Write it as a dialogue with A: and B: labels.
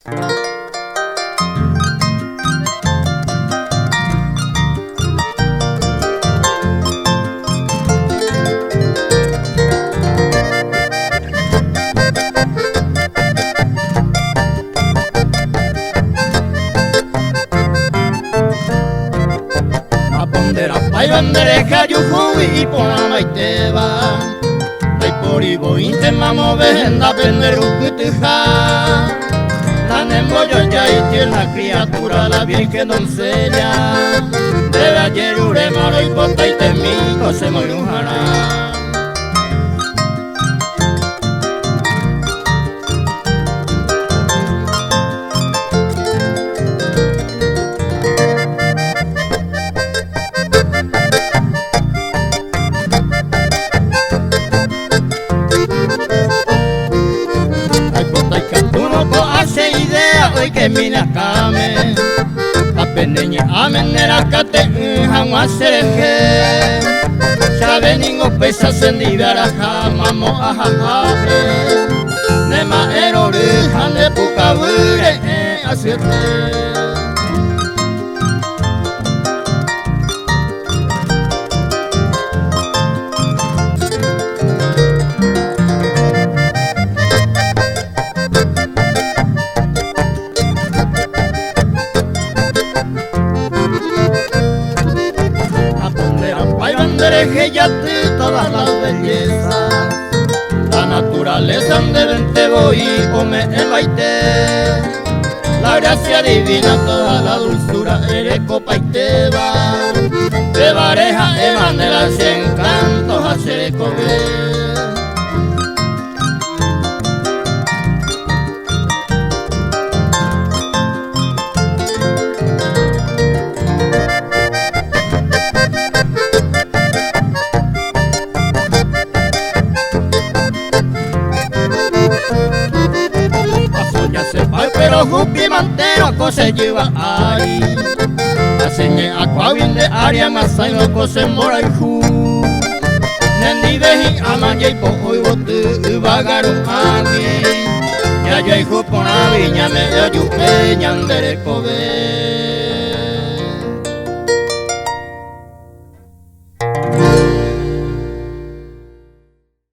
A: Ay bandereja yujubi ipona maiteba Ay poribo intemamo venda penderukutuja La nemboyo ya y tiene la criatura la virgen doncella Debe ayer ure maro y pota y temico se moyujara que mina kame apeneña amenera kate hangwa sereke sabe ningo pesa sendibara hamamo ahahahe nema erore hande pukabure asiete que ya te todas las bellezas la naturaleza de vente voy y come el baite la gracia divina toda la dulzura eres copa y te va de pareja emanera se encantos hacer comer pero jupi mantero cose lleva ahí aseñe aqua bien de área más hay no cose mora y ju nendi veji amanye po hoy bote vagaru aquí ya yo hijo por la viña me dio yupe ñandere cobe